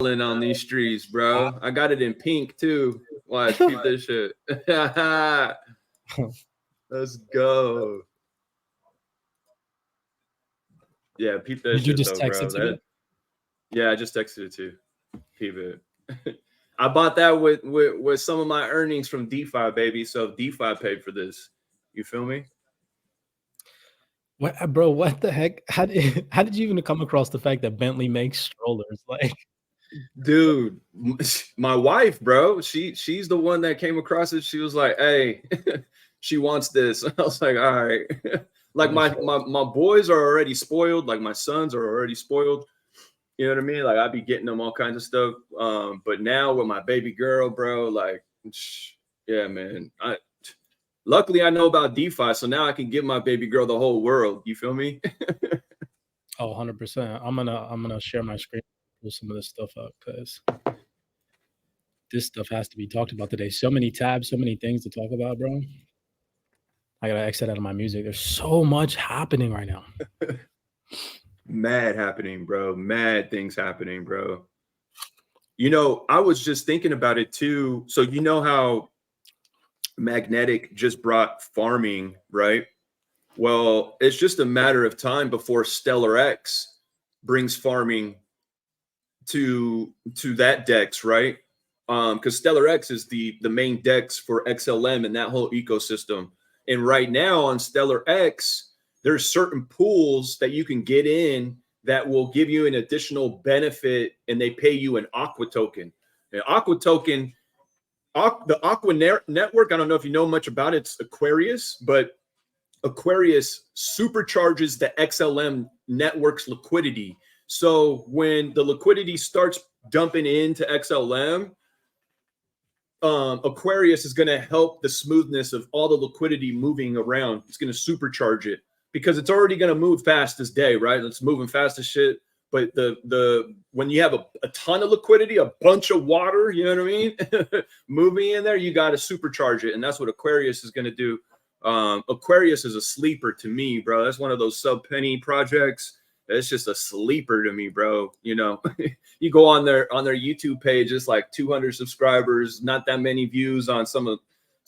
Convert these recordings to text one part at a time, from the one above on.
on these streets, bro. I got it in pink too. Watch, keep this shit. Let's go. Yeah, peep that Did shit, you just though, text bro. it to me? Yeah, I just texted it to you. Peep it. I bought that with some of my earnings from DeFi, baby. So DeFi paid for this. You feel me? What, bro? What the heck? How did you even come across the fact that Bentley makes strollers? Like, dude, my wife, bro. She's the one that came across it. She was like, "Hey, she wants this." I was like, "All right." Like my boys are already spoiled. Like my sons are already spoiled. You know what I mean? Like I'd be getting them all kinds of stuff. But now with my baby girl, bro, like, yeah, man. Luckily I know about DeFi, so now I can give my baby girl the whole world. You feel me? oh, 100%. I'm gonna share my screen, pull some of this stuff up because this stuff has to be talked about today. So many tabs, so many things to talk about, bro. I gotta exit out of my music. There's so much happening right now. Mad happening, bro. Mad things happening, bro. You know, I was just thinking about it too. So you know how Magnetic just brought farming, right? Well, it's just a matter of time before StellarX brings farming to that DEX, right? Because StellarX is the main DEX for XLM and that whole ecosystem. And right now on StellarX, there's certain pools that you can get in that will give you an additional benefit, and they pay you an Aqua token. An Aqua token, the Aqua network. I don't know if you know much about it. It's Aquarius, but Aquarius supercharges the XLM network's liquidity. So when the liquidity starts dumping into XLM, Aquarius is going to help the smoothness of all the liquidity moving around. It's going to supercharge it because it's already going to move fast as day, right? It's moving fast as shit. But the when you have a ton of liquidity, a bunch of water, you know what I mean, moving in there, you got to supercharge it, and that's what Aquarius is going to do. Aquarius is a sleeper to me, bro. That's one of those sub penny projects. It's just a sleeper to me, bro. You know, you go on their YouTube page, it's like 200 subscribers, not that many views on some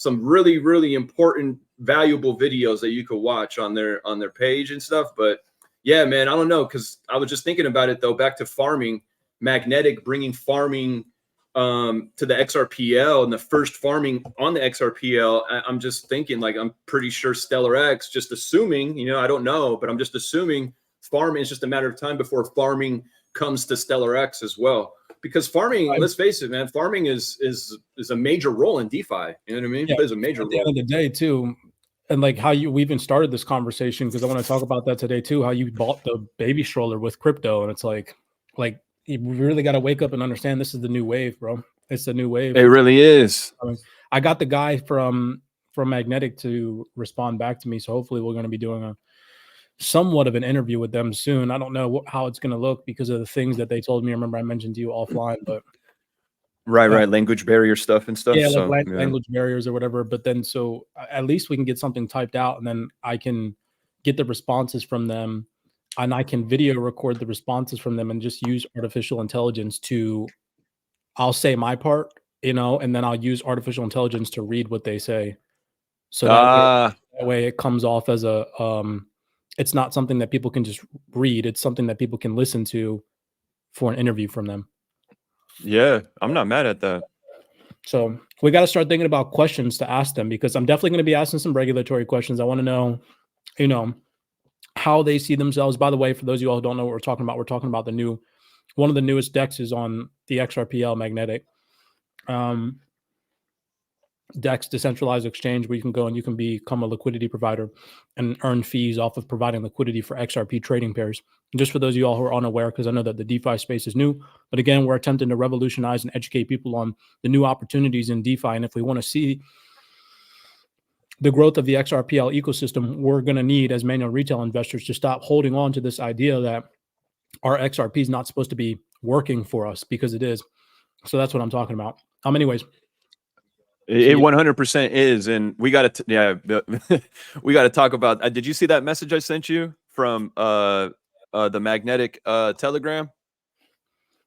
really, really important, valuable videos that you could watch on their page and stuff. But yeah, man, I don't know, because I was just thinking about it though. Back to farming, Magnetic bringing farming to the XRPL, and the first farming on the XRPL. I'm just thinking, like, I'm pretty sure StellarX, just assuming, you know, I don't know, but I'm just assuming farming is just a matter of time before farming comes to StellarX as well. Because farming, let's face it, man, farming is a major role in DeFi. You know what I mean? Yeah, There's a major role. At the end of the day, too. And like how we even started this conversation, because I want to talk about that today too, how you bought the baby stroller with crypto. And it's like you really got to wake up and understand this is the new wave, bro. It's the new wave. It really is. I got the guy from Magnetic to respond back to me. So hopefully we're going to be doing a somewhat of an interview with them soon. I don't know how it's going to look because of the things that they told me. I remember I mentioned to you offline, but right, language barrier stuff and stuff. Yeah, like language barriers or whatever. But then, so at least we can get something typed out, and then I can get the responses from them, and I can video record the responses from them, and just use artificial intelligence to, I'll say my part, you know, and then I'll use artificial intelligence to read what they say. So that way it comes off as a, it's not something that people can just read. It's something that people can listen to for an interview from them. Yeah, I'm not mad at that. So we got to start thinking about questions to ask them, because I'm definitely going to be asking some regulatory questions. I want to know, you know, how they see themselves. By the way, for those of you all who don't know what we're talking about the one of the newest DEXs on the XRPL Magnetic. DEX, decentralized exchange, where you can go and you can become a liquidity provider and earn fees off of providing liquidity for XRP trading pairs. And just for those of you all who are unaware, because I know that the DeFi space is new, but again, we're attempting to revolutionize and educate people on the new opportunities in DeFi. And if we want to see the growth of the XRPL ecosystem, we're going to need, as manual retail investors, to stop holding on to this idea that our XRP is not supposed to be working for us, because it is. So that's what I'm talking about. Anyways. It 100% is, and we got to we got to talk about. Did you see that message I sent you from the Magnetic Telegram?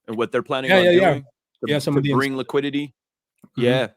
and what they're planning Yeah, on yeah, yeah. doing Yeah, some to of the bring liquidity. Mhm. Yeah.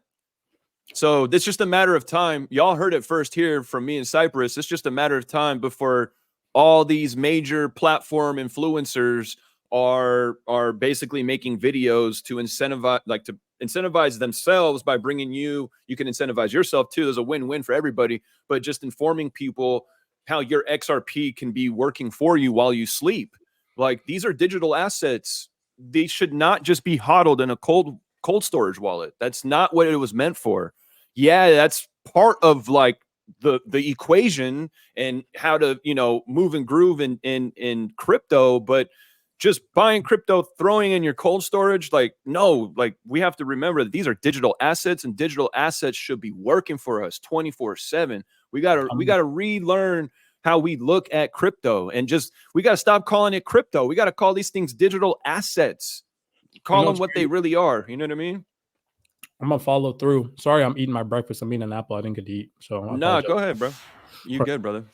So it's just a matter of time. Y'all heard it first here from me and Cypress. It's just a matter of time before all these major platform influencers are basically making videos to incentivize themselves by bringing you can incentivize yourself too. There's a win-win for everybody, but just informing people how your XRP can be working for you while you sleep. Like, these are digital assets. They should not just be hodled in a cold storage wallet. That's not what it was meant for. Yeah, that's part of like the equation and how to, move and groove in crypto, but just buying crypto, throwing in your cold storage, like, no, like, we have to remember that these are digital assets, and digital assets should be working for us 24/7. We gotta relearn how we look at crypto, and we gotta stop calling it crypto. We gotta call these things digital assets. Call them what they really are. You know what I mean? I'm gonna follow through. Sorry, I'm eating my breakfast. I'm eating an apple. I didn't get to eat. So Nah, go ahead, bro. You good, brother.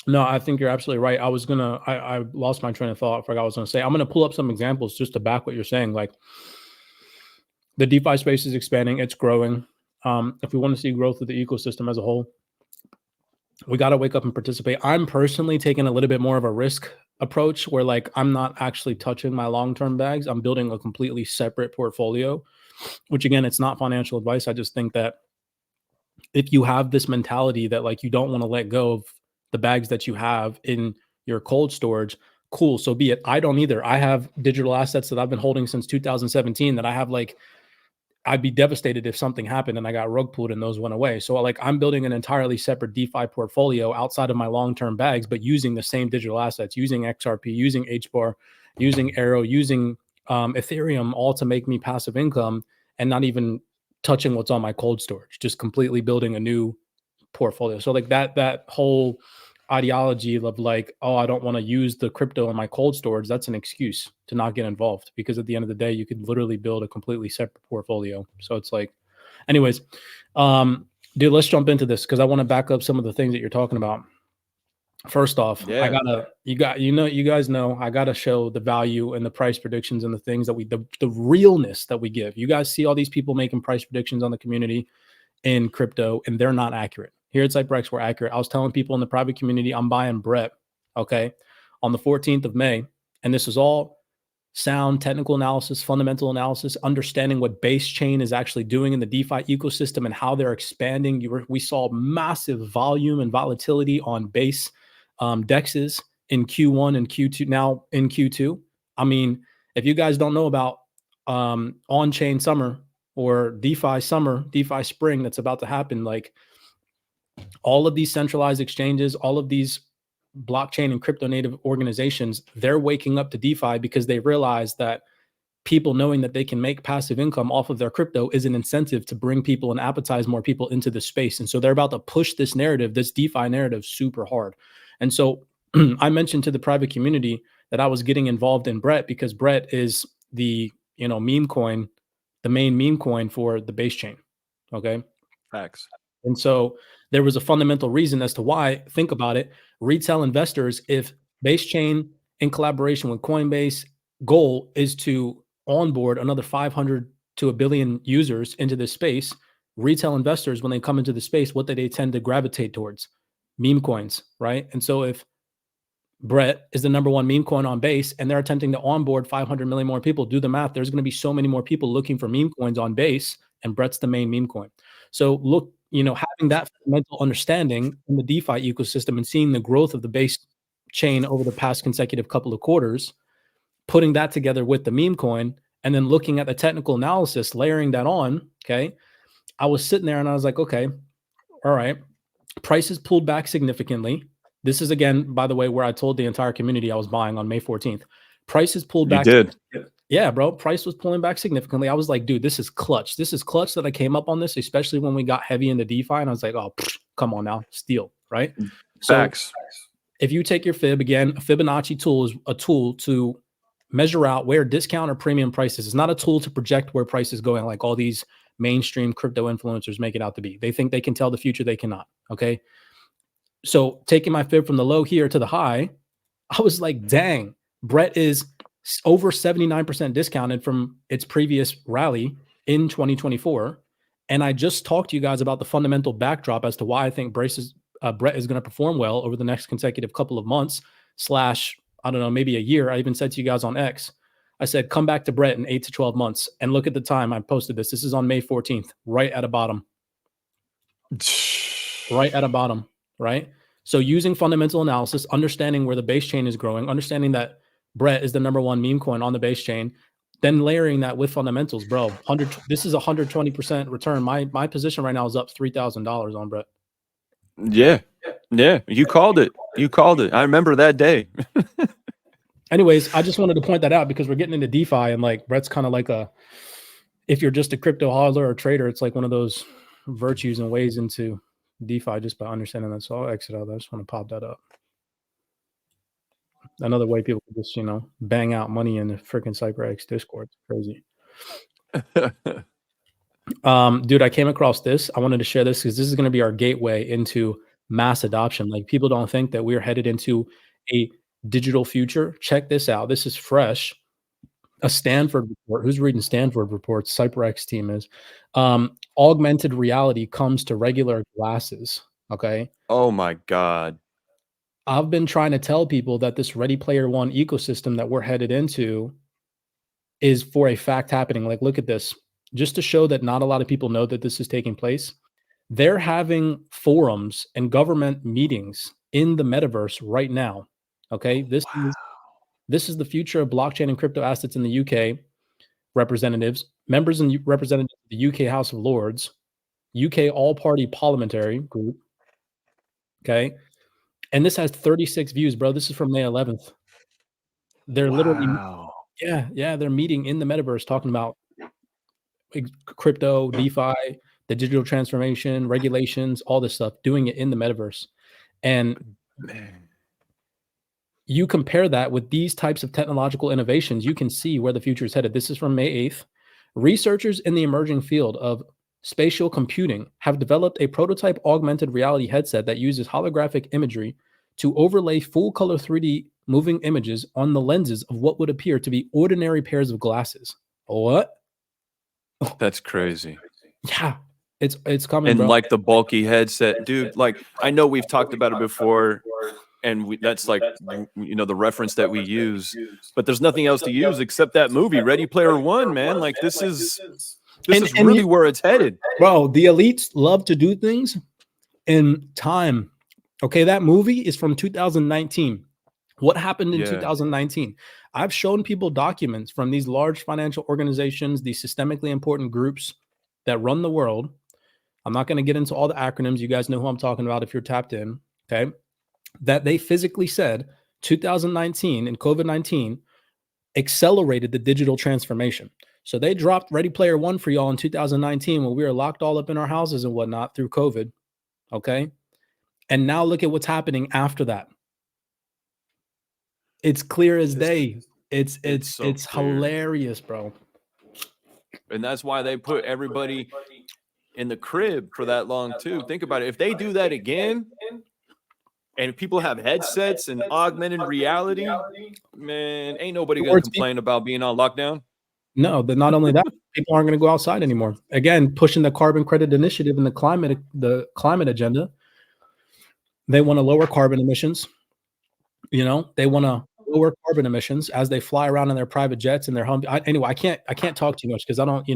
No, I think you're absolutely right. I lost my train of thought. I forgot what I was gonna say. I'm gonna pull up some examples just to back what you're saying. Like, the DeFi space is expanding, it's growing. If we want to see growth of the ecosystem as a whole, we got to wake up and participate. I'm personally taking a little bit more of a risk approach where, like, I'm not actually touching my long-term bags. I'm building a completely separate portfolio, which, again, it's not financial advice. I just think that if you have this mentality that, like, you don't want to let go of the bags that you have in your cold storage, cool, so be it. I don't either. I have digital assets that I've been holding since 2017 that I have, like, I'd be devastated if something happened and I got rug pulled and those went away. So, like, I'm building an entirely separate DeFi portfolio outside of my long-term bags, but using the same digital assets, using XRP, using HBAR, using Arrow, using Ethereum, all to make me passive income, and not even touching what's on my cold storage, just completely building a new portfolio. So, like, that whole ideology of, like, oh, I don't want to use the crypto in my cold storage, that's an excuse to not get involved, because at the end of the day, you could literally build a completely separate portfolio. So it's like, anyways, dude, let's jump into this because I want to back up some of the things that you're talking about. First off, Yeah. you guys know I gotta show the value and the price predictions and the things that the realness that we give. You guys see all these people making price predictions on the community in crypto, and they're not accurate. Here at CYPRX, we're accurate. I was telling people in the private community, I'm buying Brett, okay, on the 14th of May. And this is all sound technical analysis, fundamental analysis, understanding what base chain is actually doing in the DeFi ecosystem and how they're expanding. We saw massive volume and volatility on base dexes in Q1 and Q2, now in Q2. I mean, if you guys don't know about on-chain summer or DeFi summer, DeFi spring that's about to happen, like, all of these centralized exchanges, all of these blockchain and crypto native organizations, they're waking up to DeFi because they realize that people knowing that they can make passive income off of their crypto is an incentive to bring people and appetize more people into the space. And so they're about to push this narrative, this DeFi narrative, super hard. And so I mentioned to the private community that I was getting involved in Brett because Brett is the, meme coin, the main meme coin for the base chain. Okay. Facts. And so there was a fundamental reason as to why. Think about it. Retail investors, if base chain in collaboration with Coinbase goal is to onboard another 500 to a billion users into this space, retail investors, when they come into the space, what do they tend to gravitate towards? Meme coins, right? And so if Brett is the number one meme coin on base and they're attempting to onboard 500 million more people, do the math. There's going to be so many more people looking for meme coins on base, and Brett's the main meme coin. So look, having that fundamental understanding in the DeFi ecosystem and seeing the growth of the base chain over the past consecutive couple of quarters, putting that together with the meme coin, and then looking at the technical analysis, layering that on, okay, I was sitting there and I was like, okay, all right, prices pulled back significantly. This is, again, by the way, where I told the entire community I was buying on May 14th. Prices pulled back. You did. Yeah, bro. Price was pulling back significantly. I was like, dude, this is clutch. This is clutch that I came up on this, especially when we got heavy into DeFi. And I was like, oh, come on now, steal, right? Facts. So if you take your fib, again, a Fibonacci tool is a tool to measure out where discount or premium prices. It's not a tool to project where price is going, like all these mainstream crypto influencers make it out to be. They think they can tell the future. They cannot. Okay. So taking my fib from the low here to the high, I was like, dang, Brett is over 79% discounted from its previous rally in 2024. And I just talked to you guys about the fundamental backdrop as to why I think Brett is going to perform well over the next consecutive couple of months / I don't know, maybe a year. I even said to you guys on X, I said, come back to Brett in 8 to 12 months. And look at the time I posted this. This is on May 14th, right at a bottom. Right at a bottom, right? So using fundamental analysis, understanding where the base chain is growing, understanding that Brett is the #1 meme coin on the base chain, then layering that with fundamentals, bro. This is 120% return. My position right now is up $3,000 on Brett. Yeah. You called it. I remember that day. Anyways, I just wanted to point that out because we're getting into DeFi and like Brett's kind of like if you're just a crypto hodler or trader, it's like one of those virtues and ways into DeFi just by understanding that. So I'll exit out. I just want to pop that up. Another way people can just, bang out money in the freaking CYPRX Discord. It's crazy. Dude, I came across this. I wanted to share this because this is going to be our gateway into mass adoption. Like people don't think that we're headed into a digital future. Check this out. This is fresh. A Stanford report. Who's reading Stanford reports? CYPRX team is. Augmented reality comes to regular glasses. Okay. Oh my God. I've been trying to tell people that this Ready Player One ecosystem that we're headed into is for a fact happening. Like, look at this. Just to show that not a lot of people know that this is taking place. They're having forums and government meetings in the metaverse right now. Okay. This is the future of blockchain and crypto assets in the UK. Representatives, members and representatives of the UK House of Lords, UK all-party parliamentary group. Okay. And this has 36 views, bro. This is from May 11th. They're literally, they're meeting in the metaverse talking about crypto, DeFi, the digital transformation, regulations, all this stuff, doing it in the metaverse. And you compare that with these types of technological innovations, you can see where the future is headed. This is from May 8th. Researchers in the emerging field of spatial computing have developed a prototype augmented reality headset that uses holographic imagery to overlay full-color 3D moving images on the lenses of what would appear to be ordinary pairs of glasses. What? That's crazy. Yeah, it's coming, and bro. like the bulky headset, dude. Like I know we've talked about it before, and that's like the reference that we use. But there's nothing else to use except that movie, Ready Player One, man. Like this is really where it's headed, bro. The elites love to do things in time. Okay, that movie is from 2019. What happened in 2019? I've shown people documents from these large financial organizations, these systemically important groups that run the world. I'm not going to get into all the acronyms. You guys know who I'm talking about if you're tapped in, okay? That they physically said 2019 and COVID-19 accelerated the digital transformation. So they dropped Ready Player One for y'all in 2019 when we were locked all up in our houses and whatnot through COVID, okay? And now look at what's happening after that. It's clear as day. It's hilarious, bro. And that's why they put everybody in the crib for that long too. Think about it. If they do that again, and people have headsets and augmented reality, man, ain't nobody gonna complain about being on lockdown. No, but not only that, people aren't going to go outside anymore. Again, pushing the carbon credit initiative and the climate agenda. They want to lower carbon emissions. They want to lower carbon emissions as they fly around in their private jets and their home. Anyway, I can't talk too much because I don't.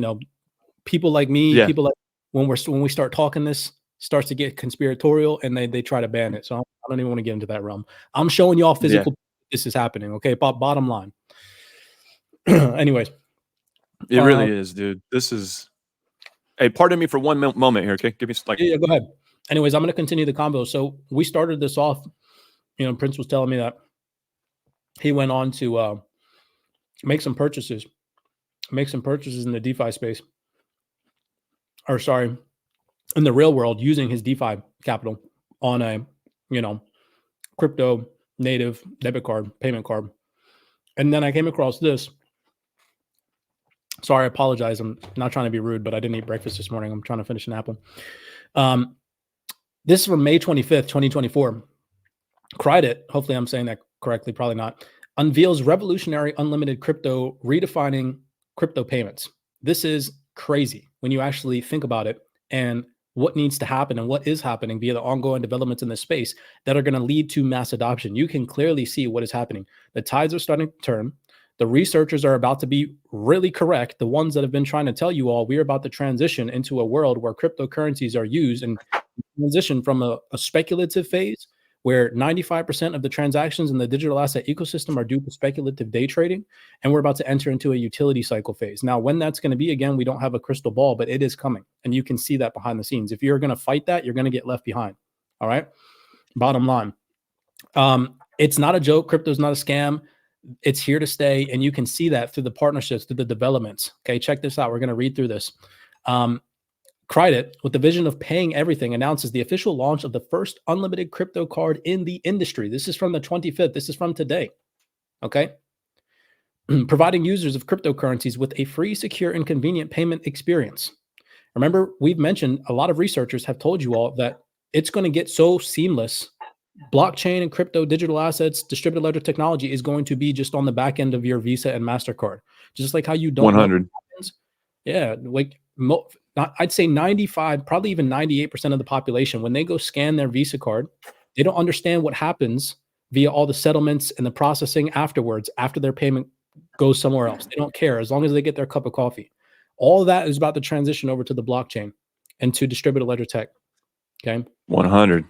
People like me, people like when we start talking, this starts to get conspiratorial, and they try to ban it. So I don't even want to get into that realm. I'm showing y'all physical. This is happening. Okay, bottom line. Anyways. It really is, dude. This is. Hey, pardon me for one moment here. Okay, give me like. Yeah, go ahead. Anyways, I'm going to continue the combo. So we started this off. Prince was telling me that he went on to make some purchases in the DeFi space. Or sorry, in the real world, using his DeFi capital on a crypto native debit card, payment card. And then I came across this. Sorry, I apologize. I'm not trying to be rude, but I didn't eat breakfast this morning. I'm trying to finish an apple. This is from May 25th, 2024. Cried it. Hopefully I'm saying that correctly. Probably not. unveils revolutionary unlimited crypto, redefining crypto payments. This is crazy when you actually think about it and what needs to happen and what is happening via the ongoing developments in this space that are going to lead to mass adoption. You can clearly see what is happening. The tides are starting to turn. The researchers are about to be really correct. The ones that have been trying to tell you all, we're about to transition into a world where cryptocurrencies are used and transition from a speculative phase where 95% of the transactions in the digital asset ecosystem are due to speculative day trading. And we're about to enter into a utility cycle phase. Now, when that's going to be, again, we don't have a crystal ball, but it is coming. And you can see that behind the scenes. If you're going to fight that, you're going to get left behind. All right. Bottom line. It's not a joke. Crypto's not a scam. It's here to stay. And you can see that through the partnerships, through the developments. Okay. Check this out. We're going to read through this. Credit, with the vision of paying everything, announces the official launch of the first unlimited crypto card in the industry. This is from the 25th. This is from today. Okay. Providing users of cryptocurrencies with a free, secure, and convenient payment experience. Remember, we've mentioned a lot of researchers have told you all that it's going to get so seamless. Blockchain and crypto digital assets, distributed ledger technology is going to be just on the back end of your Visa and MasterCard. Just like how you don't 100. Yeah, like I'd say 95, probably even 98% of the population, when they go scan their Visa card, they don't understand what happens via all the settlements and the processing afterwards, after their payment goes somewhere else. They don't care as long as they get their cup of coffee. All of that is about to transition over to the blockchain and to distributed ledger tech. Okay. 100.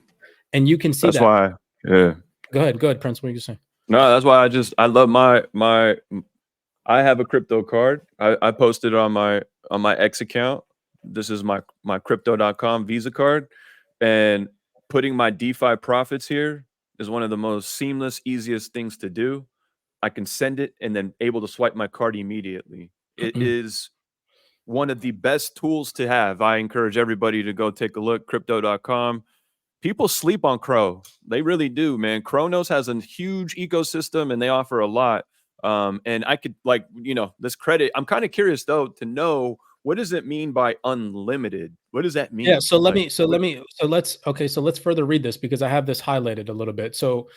And you can see that's that. why, yeah. Go ahead, Prince. What are you saying? No, that's why I love I have a crypto card. I posted it on my X account. This is my crypto.com Visa card, and putting my DeFi profits here is one of the most seamless, easiest things to do. I can send it and then able to swipe my card immediately. It is one of the best tools to have. I encourage everybody to go take a look, crypto.com. People sleep on Crow. They really do, man. Kronos has a huge ecosystem and they offer a lot. And I could this credit. I'm kind of curious though to know, what does it mean by unlimited? What does that mean? Yeah. So let's further read this because I have this highlighted a little bit. So,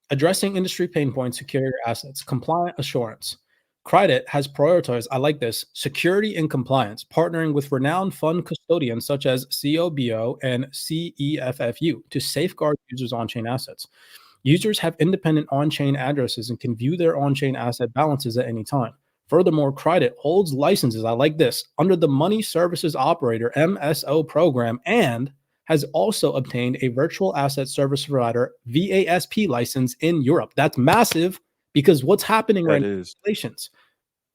addressing industry pain points, secure your assets, compliant assurance. Credit has prioritized, I like this, security and compliance, partnering with renowned fund custodians such as COBO and CEFFU to safeguard users' on-chain assets. Users have independent on-chain addresses and can view their on-chain asset balances at any time. Furthermore, Credit holds licenses, I like this, under the Money Services Operator MSO program and has also obtained a virtual asset service provider VASP license in Europe. That's massive because what's happening right now is regulations,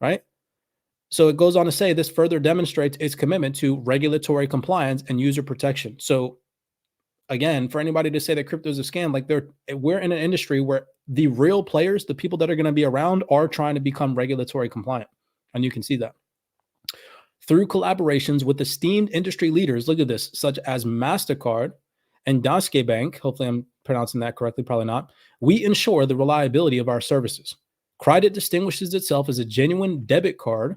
right? So it goes on to say this further demonstrates its commitment to regulatory compliance and user protection. So again, for anybody to say that crypto is a scam, like we're in an industry where the real players, the people that are going to be around, are trying to become regulatory compliant. And you can see that. Through collaborations with esteemed industry leaders, look at this, such as MasterCard and Danske Bank, hopefully I'm pronouncing that correctly, probably not, we ensure the reliability of our services. Credit distinguishes itself as a genuine debit card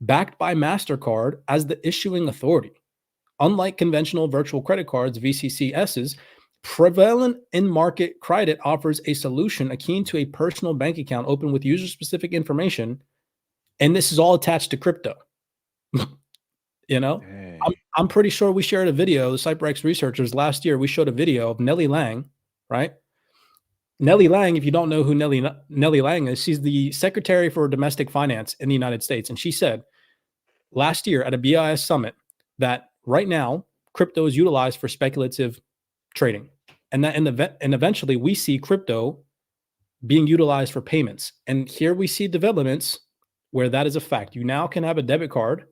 backed by MasterCard as the issuing authority. Unlike conventional virtual credit cards, VCCSs, prevalent in-market Credit offers a solution akin to a personal bank account open with user-specific information, and this is all attached to crypto. You know, I'm pretty sure we shared a video, the CYPRX researchers last year, we showed a video of Nellie Lang, right? Nellie Lang, if you don't know who Nellie Lang is, she's the Secretary for Domestic Finance in the United States. And she said last year at a BIS summit that right now, crypto is utilized for speculative trading. And that and eventually we see crypto being utilized for payments. And here we see developments where that is a fact. You now can have a debit card.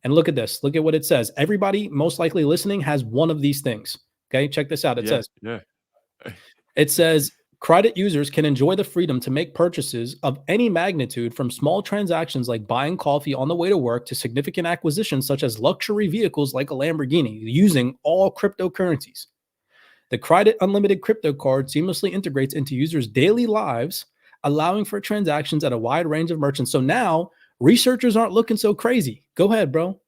And look at this. Look at what it says. Everybody most likely listening has one of these things. Okay, check this out. It says, Credit users can enjoy the freedom to make purchases of any magnitude, from small transactions like buying coffee on the way to work to significant acquisitions such as luxury vehicles like a Lamborghini, using all cryptocurrencies. The Credit Unlimited crypto card seamlessly integrates into users' daily lives, allowing for transactions at a wide range of merchants. So now researchers aren't looking so crazy. Go ahead, bro.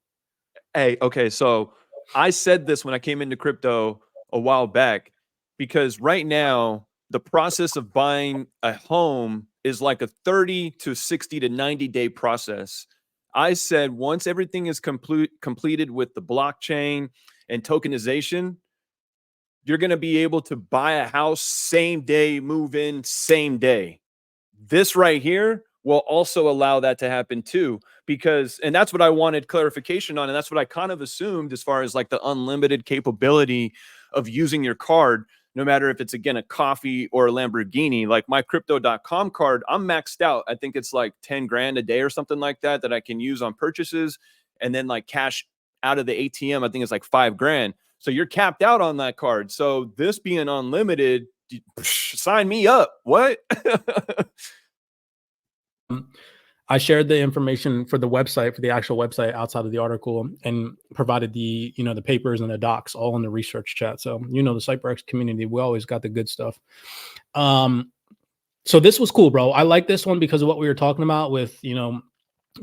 Hey, okay. So I said this when I came into crypto a while back, because right now the process of buying a home is like a 30 to 60 to 90 day process. I said once everything is completed with the blockchain and tokenization, you're going to be able to buy a house same day, move in same day. This right here will also allow that to happen too, because, and that's what I wanted clarification on. And that's what I kind of assumed as far as like the unlimited capability of using your card, no matter if it's, again, a coffee or a Lamborghini. Like my crypto.com card, I'm maxed out. I think it's like 10 grand a day or something like that, that I can use on purchases. And then like cash out of the ATM, I think it's like 5 grand. So you're capped out on that card. So this being unlimited, sign me up. What? I shared the information for the website, for the actual website outside of the article, and provided the, the papers and the docs all in the research chat. So, the CYPRX community, we always got the good stuff. So this was cool, bro. I like this one because of what we were talking about with, you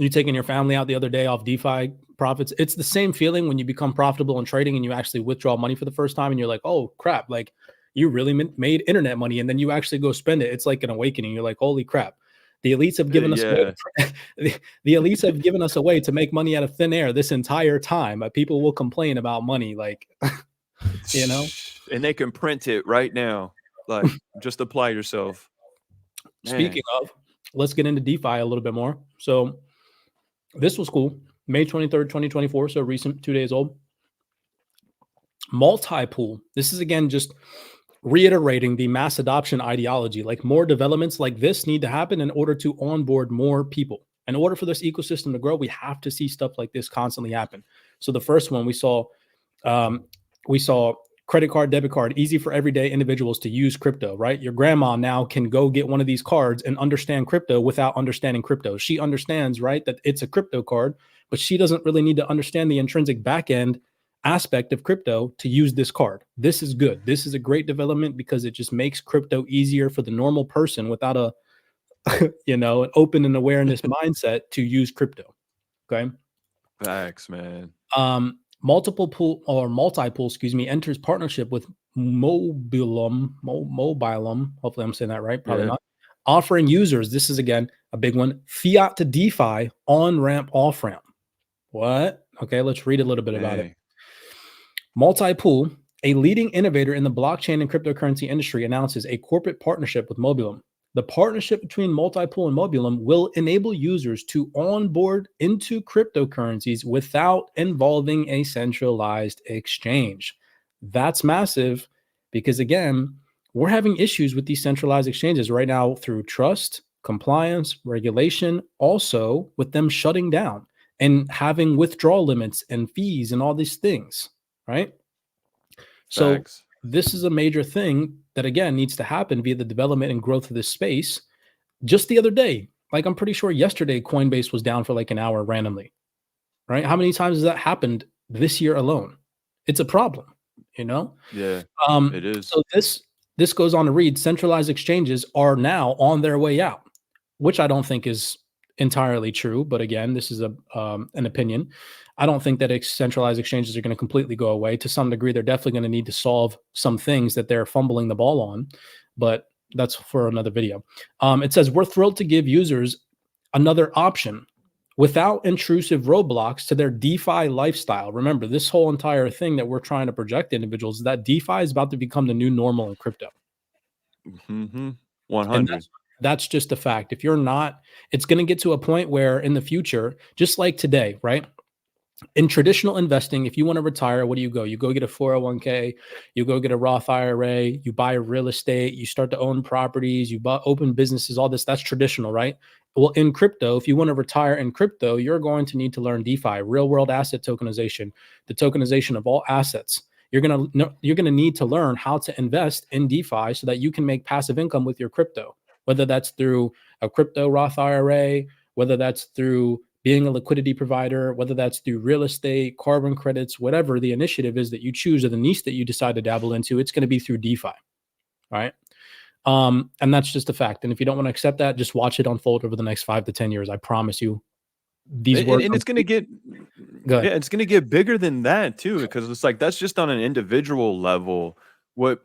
taking your family out the other day off DeFi profits. It's the same feeling when you become profitable in trading and you actually withdraw money for the first time and you're like, oh crap, like you really made internet money, and then you actually go spend it. It's like an awakening. You're like, holy crap. The elites have given us away. The elites have given us a way to make money out of thin air this entire time. But people will complain about money, like, and they can print it right now. Like, just apply yourself. Man. Speaking of, let's get into DeFi a little bit more. So this was cool. May 23rd, 2024. So recent, 2 days old. Multi-pool. This is, again, just reiterating the mass adoption ideology. Like, more developments like this need to happen in order to onboard more people. In order for this ecosystem to grow, we have to see stuff like this constantly happen. So the first one we saw credit card, debit card, easy for everyday individuals to use crypto, right? Your grandma now can go get one of these cards and understand crypto without understanding crypto. She understands, right, that it's a crypto card, but she doesn't really need to understand the intrinsic backend aspect of crypto to use this card. This is good. This is a great development because it just makes crypto easier for the normal person without a, an open and awareness mindset to use crypto. Okay. Facts, man. Multi-pool, enters partnership with Mobilum. Hopefully I'm saying that right. Probably not. Offering users, this is, again, a big one, fiat to DeFi on-ramp, off-ramp. What? Okay, let's read a little bit about it. Multi-pool, a leading innovator in the blockchain and cryptocurrency industry, announces a corporate partnership with Mobilum. The partnership between Multi-pool and Mobilum will enable users to onboard into cryptocurrencies without involving a centralized exchange. That's massive because, again, we're having issues with these centralized exchanges right now through trust, compliance, regulation, also with them shutting down and having withdrawal limits and fees and all these things, right? So Facts. This is a major thing that, again, needs to happen via the development and growth of this space. Just the other day, like, I'm pretty sure yesterday, Coinbase was down for like an hour randomly, right? How many times has that happened this year alone? It's a problem, Yeah, it is. So this goes on to read, centralized exchanges are now on their way out, which I don't think is entirely true. But again, this is an opinion. I don't think that centralized exchanges are going to completely go away. To some degree, they're definitely going to need to solve some things that they're fumbling the ball on, but that's for another video. It says, we're thrilled to give users another option without intrusive roadblocks to their DeFi lifestyle. Remember, this whole entire thing that we're trying to project to individuals is that DeFi is about to become the new normal in crypto. 100. That's just a fact. If you're not, it's going to get to a point where in the future, just like today, right? In traditional investing, if you want to retire, what do? You go get a 401k, you go get a Roth IRA, you buy real estate, you start to own properties, you open businesses, all this. That's traditional, right? Well, in crypto, if you want to retire in crypto, you're going to need to learn DeFi, real world asset tokenization, the tokenization of all assets. You're going to need to learn how to invest in DeFi so that you can make passive income with your crypto, whether that's through a crypto Roth IRA, whether that's through being a liquidity provider, whether that's through real estate, carbon credits, whatever the initiative is that you choose or the niche that you decide to dabble into, it's going to be through DeFi, right? And that's just a fact. And if you don't want to accept that, just watch it unfold over the next 5 to 10 years. I promise you. These words, and it's going to get, it's going to get bigger than that too, because it's like that's just on an individual level. What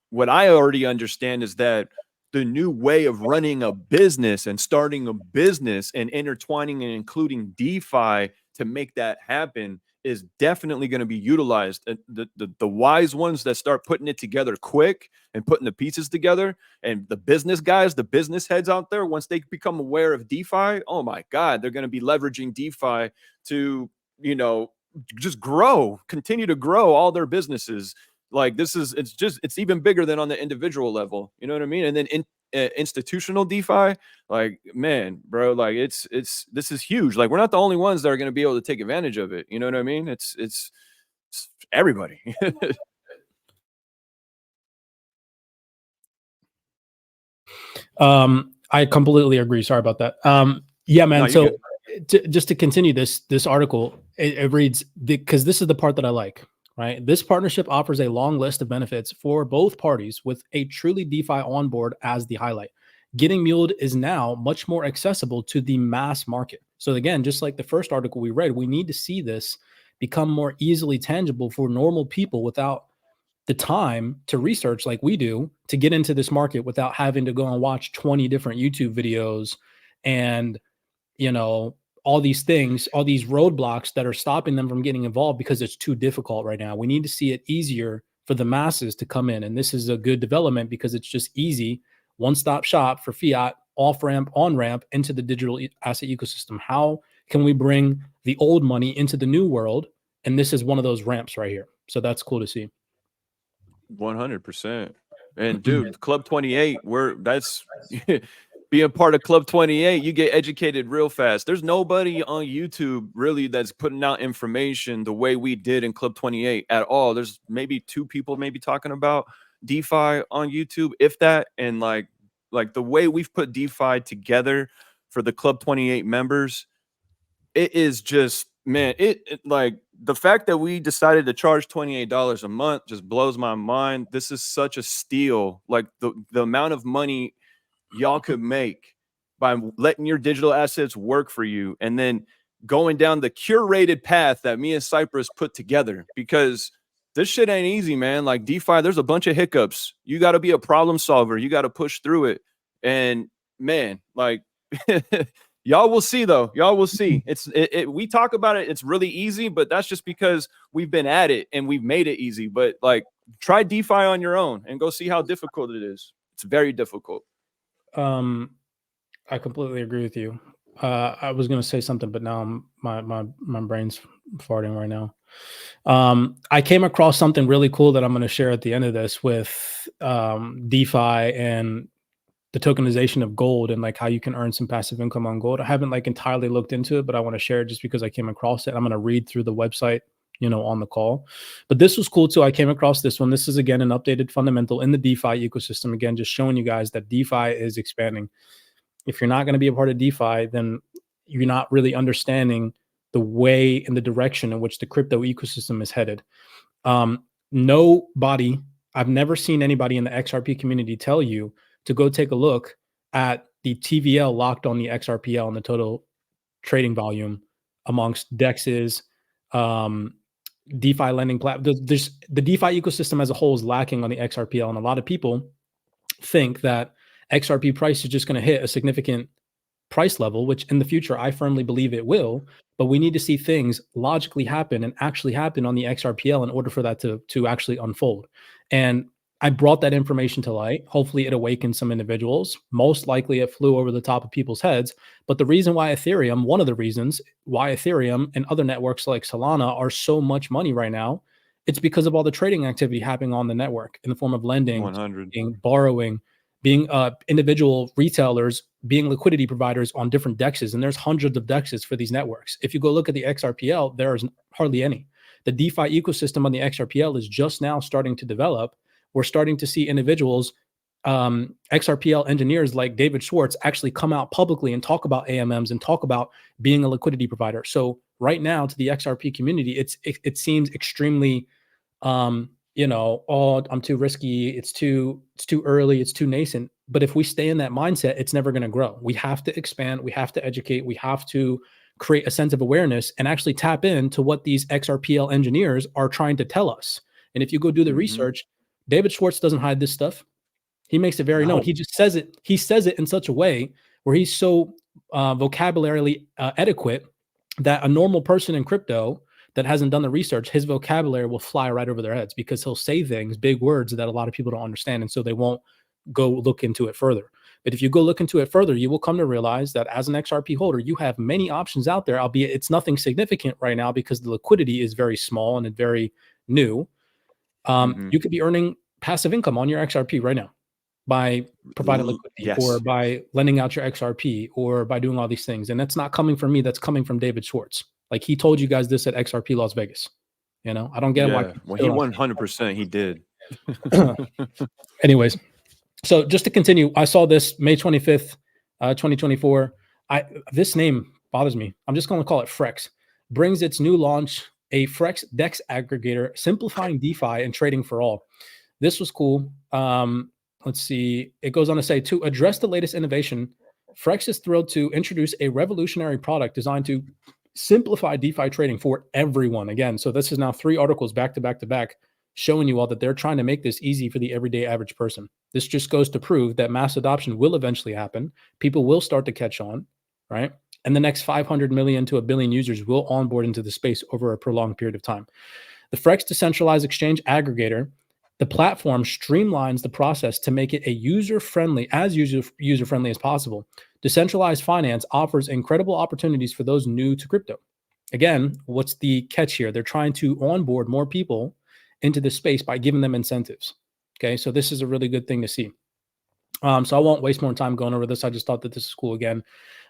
what I already understand is that the new way of running a business and starting a business and intertwining and including DeFi to make that happen is definitely going to be utilized. The wise ones that start putting it together quick and putting the pieces together, and the business guys, the business heads out there, once they become aware of DeFi, oh my God, they're going to be leveraging DeFi to, you know, just grow, continue to grow all their businesses. Like it's even bigger than on the individual level. You know what I mean? And then institutional DeFi, like, man, bro, like this is huge. Like, we're not the only ones that are going to be able to take advantage of it. You know what I mean? It's everybody. I completely agree. Sorry about that. Yeah, man. No, So just to continue this article, it reads, because this is the part that I like, right? This partnership offers a long list of benefits for both parties with a truly DeFi on board as the highlight. Getting muled is now much more accessible to the mass market. So again, just like the first article we read, we need to see this become more easily tangible for normal people without the time to research like we do to get into this market without having to go and watch 20 different YouTube videos and, you know, all these things, all these roadblocks that are stopping them from getting involved because it's too difficult right now. We need to see it easier for the masses to come in. And this is a good development because it's just easy, one-stop shop for fiat, off-ramp, on-ramp into the digital asset ecosystem. How can we bring the old money into the new world? And this is one of those ramps right here. So that's cool to see. 100%. And dude, Club 28, that's being part of Club 28, you get educated real fast. There's nobody on YouTube really that's putting out information the way we did in Club 28 at all. There's maybe 2 people maybe talking about DeFi on YouTube, if that. And like the way we've put DeFi together for the Club 28 members, it is just, man, it like the fact that we decided to charge $28 a month just blows my mind. This is such a steal. Like the amount of money y'all could make by letting your digital assets work for you and then going down the curated path that me and Cypress put together, because this shit ain't easy, man. Like DeFi, there's a bunch of hiccups. You got to be a problem solver. You got to push through it. And man, like y'all will see though. Y'all will see. We talk about it. It's really easy, but that's just because we've been at it and we've made it easy. But like, try DeFi on your own and go see how difficult it is. It's very difficult. I completely agree with you. I was going to say something, but now my brain's farting right now. I came across something really cool that I'm going to share at the end of this with DeFi and the tokenization of gold and like how you can earn some passive income on gold. I haven't like entirely looked into it, but I want to share it just because I came across it. I'm going to read through the website, you know, on the call. But this was cool too. I came across this one. This is again an updated fundamental in the DeFi ecosystem. Again, just showing you guys that DeFi is expanding. If you're not going to be a part of DeFi, then you're not really understanding the way and the direction in which the crypto ecosystem is headed. Nobody, I've never seen anybody in the XRP community tell you to go take a look at the TVL locked on the XRPL and the total trading volume amongst DEXs, DeFi lending platforms. The DeFi ecosystem as a whole is lacking on the XRPL, and a lot of people think that XRP price is just going to hit a significant price level, which in the future I firmly believe it will. But we need to see things logically happen and actually happen on the XRPL in order for that to actually unfold. And I brought that information to light. Hopefully it awakened some individuals. Most likely it flew over the top of people's heads. But the reason why Ethereum, one of the reasons why Ethereum and other networks like Solana are so much money right now, it's because of all the trading activity happening on the network in the form of lending, 100. borrowing, being individual retailers, being liquidity providers on different DEXs. And there's hundreds of DEXs for these networks. If you go look at the XRPL, there is hardly any. The DeFi ecosystem on the XRPL is just now starting to develop. We're starting to see individuals, XRPL engineers like David Schwartz, actually come out publicly and talk about AMMs and talk about being a liquidity provider. So right now to the XRP community, it seems extremely, oh, I'm too risky. It's too early. It's too nascent. But if we stay in that mindset, it's never going to grow. We have to expand. We have to educate. We have to create a sense of awareness and actually tap into what these XRPL engineers are trying to tell us. And if you go do the research, David Schwartz doesn't hide this stuff. He makes it very known. He just says it. He says it in such a way where he's so vocabularily adequate that a normal person in crypto that hasn't done the research, his vocabulary will fly right over their heads because he'll say things, big words that a lot of people don't understand. And so they won't go look into it further. But if you go look into it further, you will come to realize that as an XRP holder, you have many options out there, albeit it's nothing significant right now because the liquidity is very small and it's very new. You could be earning passive income on your XRP right now by providing liquidity or by lending out your XRP or by doing all these things. And that's not coming from me. That's coming from David Schwartz. Like he told you guys this at XRP Las Vegas. You know, I don't get why. Well, he 100%. He did. Anyways, so just to continue, I saw this May 25th, 2024. This name bothers me. I'm just going to call it FREX. Brings its new launch, a FREX DEX aggregator, simplifying DeFi and trading for all. This was cool. Let's see. It goes on to say, to address the latest innovation, FREX is thrilled to introduce a revolutionary product designed to simplify DeFi trading for everyone. Again, so this is now 3 articles back to back to back showing you all that they're trying to make this easy for the everyday average person. This just goes to prove that mass adoption will eventually happen. People will start to catch on, right? And the next 500 million to 1 billion users will onboard into the space over a prolonged period of time. The FREX decentralized exchange aggregator, the platform streamlines the process to make it a user-friendly as possible. Decentralized finance offers incredible opportunities for those new to crypto. Again, what's the catch here? They're trying to onboard more people into the space by giving them incentives. Okay, so this is a really good thing to see. So I won't waste more time going over this. I just thought that this is cool. Again,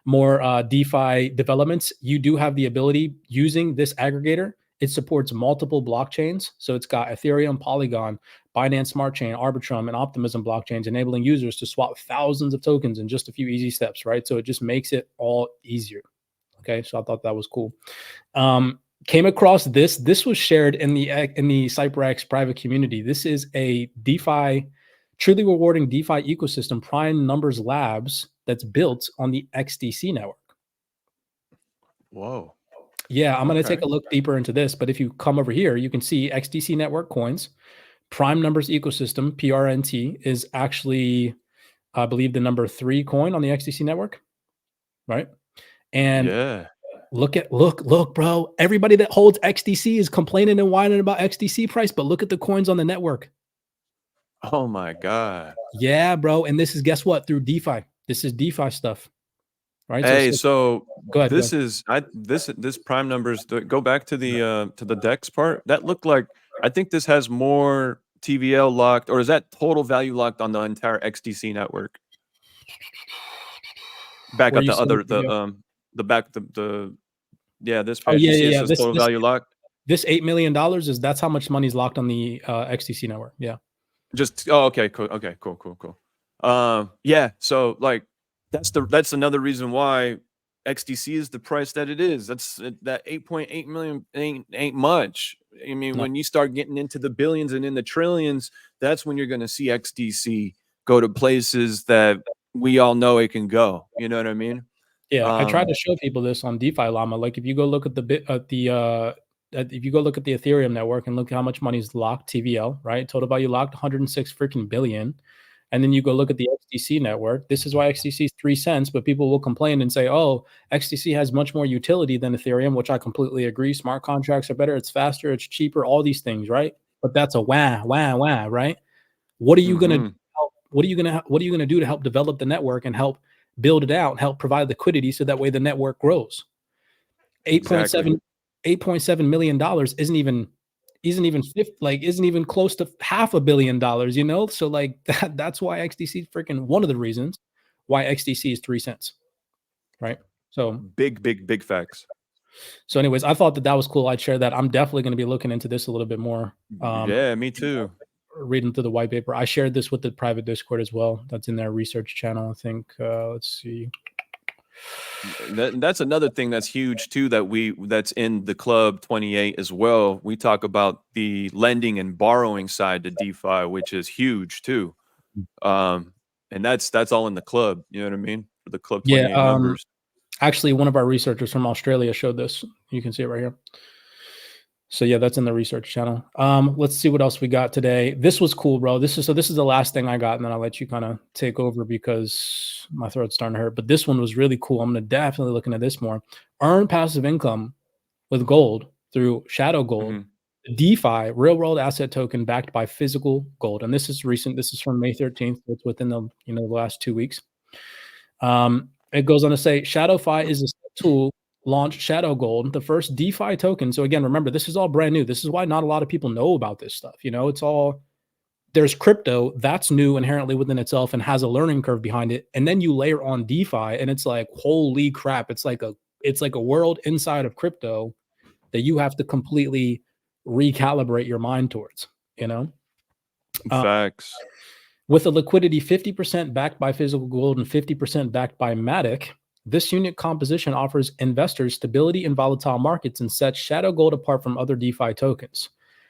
more DeFi developments. You do have the ability using this aggregator. It supports multiple blockchains. So it's got Ethereum, Polygon, Binance Smart Chain, Arbitrum, and Optimism blockchains, enabling users to swap thousands of tokens in just a few easy steps, right? So it just makes it all easier. Okay, so I thought that was cool. Came across this. This was shared in the CYPRX private community. This is a DeFi, truly rewarding DeFi ecosystem, Prime Numbers Labs, that's built on the XDC network. Whoa. Yeah, I'm going to take a look deeper into this. But if you come over here, you can see XDC network coins, Prime Numbers ecosystem, PRNT, is actually, I believe, the number 3 coin on the XDC network, right? And look, bro. Everybody that holds XDC is complaining and whining about XDC price, but look at the coins on the network. Oh my God. Yeah, bro. And this is, guess what? Through DeFi. This is DeFi stuff. Right. Hey, so go ahead. This prime numbers, go back to the DEX part. That looked like, I think this has more TVL locked, or is that total value locked on the entire XDC network? Back up this page. This total value locked. This $8 million that's how much money's locked on the XDC network. Yeah. Okay, cool. Okay, cool. Yeah. So like, that's another reason why XDC is the price that it is. That's that 8.8 million ain't much. I mean, when you start getting into the billions and in the trillions, that's when you're going to see XDC go to places that we all know it can go. You know what I mean? Yeah, I tried to show people this on DeFi Llama. Like if you go look at if you go look at the Ethereum network and look at how much money is locked, TVL, right? Total value locked, 106 freaking billion. And then you go look at the XDC network. This is why XDC is 3 cents, but people will complain and say, oh, XDC has much more utility than Ethereum, which I completely agree. Smart contracts are better. It's faster. It's cheaper, all these things, right? But that's a wah, right? What are you going to what are you going to do to help develop the network and help build it out and help provide liquidity so that way the network grows? $8.7 million isn't even close to $500 million, you know? So like that's why XDC is freaking one of the reasons why XDC is 3 cents, right? So big facts. So anyways, I thought that was cool. I'd share that. I'm definitely going to be looking into this a little bit more. Yeah, me too. Reading through the white paper. I shared this with the private Discord as well. That's in their research channel, I think. Let's see. That's another thing that's huge too, that's in the club 28 as well. We talk about the lending and borrowing side to DeFi, which is huge too. And that's all in the club, you know what I mean? For the club 28 numbers. Actually, one of our researchers from Australia showed this. You can see it right here. So yeah, that's in the research channel. Let's see what else we got today. This was cool, bro. This is the last thing I got, and then I'll let you kind of take over because my throat's starting to hurt. But this one was really cool. I'm gonna definitely look into this more. Earn passive income with gold through shadow gold, DeFi, real world asset token backed by physical gold. And this is recent. This is from May 13th. It's within the the last 2 weeks. It goes on to say ShadowFi is a tool launched Shadow Gold, the first DeFi token. So again, remember, this is all brand new. This is why not a lot of people know about this stuff. It's all, there's crypto that's new inherently within itself and has a learning curve behind it. And then you layer on DeFi and it's like, holy crap. It's like a world inside of crypto that you have to completely recalibrate your mind towards, Facts. With a liquidity 50% backed by physical gold and 50% backed by Matic, this unit composition offers investors stability in volatile markets and sets Shadow Gold apart from other DeFi tokens.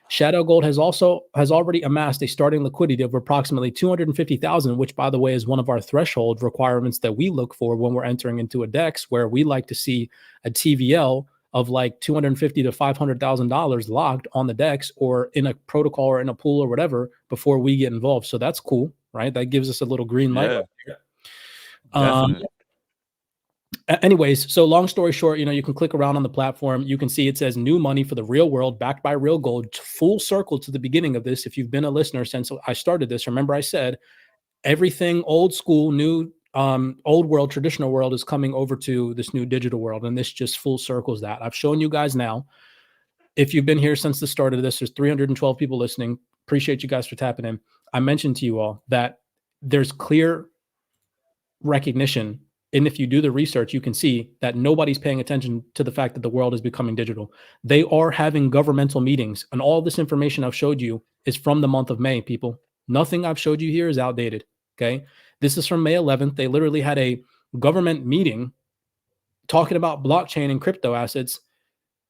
Shadow Gold has already amassed a starting liquidity of approximately 250,000, which, by the way, is one of our threshold requirements that we look for when we're entering into a DEX, where we like to see a TVL of like $250,000 to $500,000 locked on the DEX or in a protocol or in a pool or whatever before we get involved. So that's cool, right? That gives us a little green light. Yeah, definitely. Anyways, so long story short, you can click around on the platform. You can see it says new money for the real world backed by real gold. Full circle to the beginning of this. If you've been a listener since I started this, remember I said everything old school, new, old world, traditional world is coming over to this new digital world. And this just full circles that. I've shown you guys now. If you've been here since the start of this, there's 312 people listening. Appreciate you guys for tapping in. I mentioned to you all that there's clear recognition. And if you do the research, you can see that nobody's paying attention to the fact that the world is becoming digital. They are having governmental meetings, and all this information I've showed you is from the month of May, people. Nothing I've showed you here is outdated, okay? This is from May 11th. They literally had a government meeting talking about blockchain and crypto assets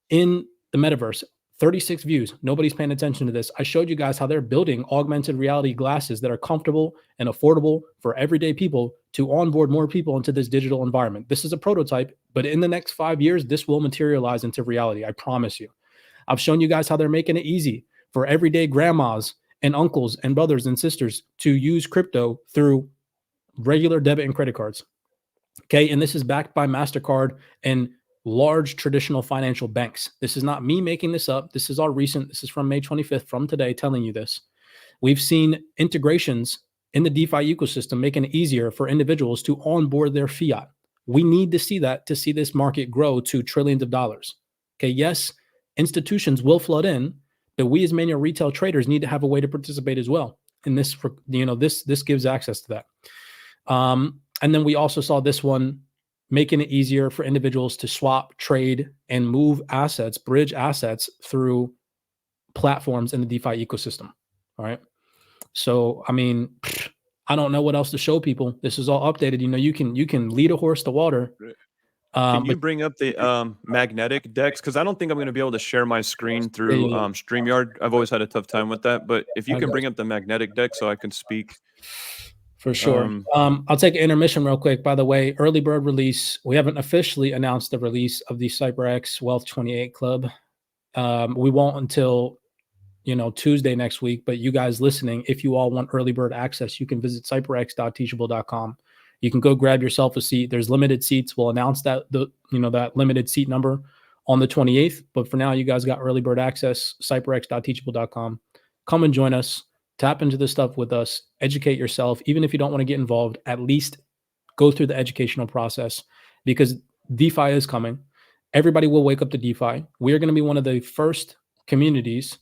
in the metaverse. 36 views. Nobody's paying attention to this. I showed you guys how they're building augmented reality glasses that are comfortable and affordable for everyday people to onboard more people into this digital environment. This is a prototype, but in the next 5 years, this will materialize into reality. I promise you. I've shown you guys how they're making it easy for everyday grandmas and uncles and brothers and sisters to use crypto through regular debit and credit cards. Okay. And this is backed by MasterCard and large traditional financial banks. This is not me making this up. This is this is from May 25th, from today, telling you this. We've seen integrations in the DeFi ecosystem, making it easier for individuals to onboard their fiat. We need to see that to see this market grow to trillions of dollars. Okay. Yes, institutions will flood in, but we as manual retail traders need to have a way to participate as well. And this, this gives access to that. And then we also saw this one making it easier for individuals to swap, trade, and move assets, bridge assets through platforms in the DeFi ecosystem. All right. So, I mean, I don't know what else to show people. This is all updated. You can lead a horse to water. Can you bring up the magnetic decks? Because I don't think I'm going to be able to share my screen through StreamYard. I've always had a tough time with that. But if you can bring up the magnetic deck so I can speak. For sure. I'll take an intermission real quick. By the way, early bird release. We haven't officially announced the release of the CYPRX Wealth 28 Club. We won't until Tuesday next week. But you guys listening, if you all want early bird access, you can visit CYPRX.teachable.com. You can go grab yourself a seat. There's limited seats. We'll announce that that limited seat number on the 28th. But for now, you guys got early bird access. CYPRX.teachable.com. Come and join us. Tap into this stuff with us, educate yourself. Even if you don't want to get involved, at least go through the educational process because DeFi is coming. Everybody will wake up to DeFi. We are going to be one of the first communities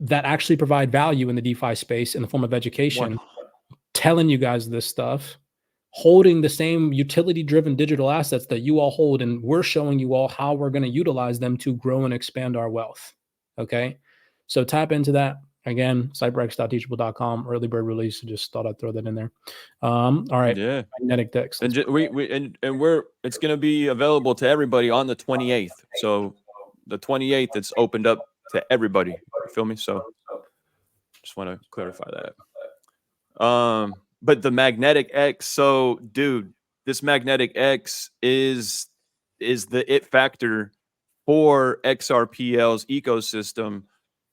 that actually provide value in the DeFi space in the form of education, telling you guys this stuff, holding the same utility-driven digital assets that you all hold, and we're showing you all how we're going to utilize them to grow and expand our wealth. Okay? So tap into that. Again, CYPRX.teachable.com, early bird release. Just thought I'd throw that in there. All right. Yeah. Magnetic decks. And it's going to be available to everybody on the 28th. So the 28th, it's opened up to everybody. You feel me? So just want to clarify that. But the magnetic X. So, dude, this magnetic X is the it factor for XRPL's ecosystem.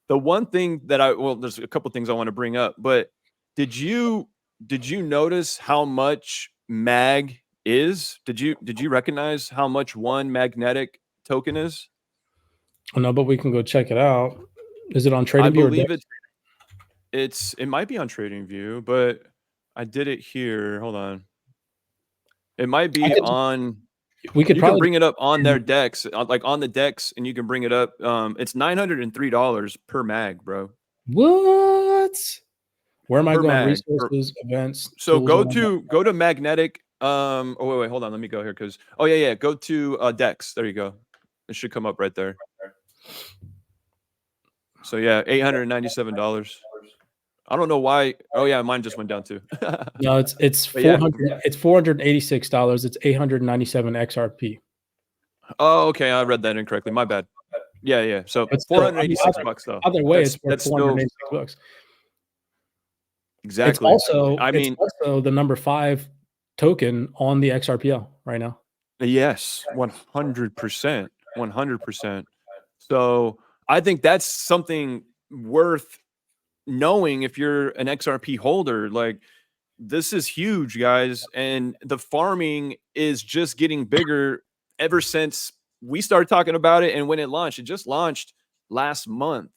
The one thing that there's a couple things I want to bring up, but did you notice how much MAG is? Did you recognize how much one magnetic token is? No, but we can go check it out. Is it on I TradingView or believe DEX? it might be on TradingView, but I did it here. Hold on. It might be on. We could You probably can bring it up on their decks, like on the decks, and you can bring it up. It's $903 per mag, bro. What? Where am I Per going? mag. Resources, events. So tools, go to magnetic. Oh wait, hold on. Let me go here because yeah. Go to decks. There you go. It should come up right there. So yeah, $897. I don't know why. Oh yeah, mine just went down too. No, it's But yeah. $400. It's $486. It's 897 XRP. Oh, okay. I read that incorrectly. My bad. Yeah. So But still, I mean, $486 though. Either way, That's it's worth still $486. exactly. It's I also the number 5 token on the XRPL right now. Yes, 100%. 100%. So I think that's something worth knowing if you're an XRP holder. Like, this is huge, guys. And the farming is just getting bigger ever since we started talking about it. And when it launched, it just launched last month.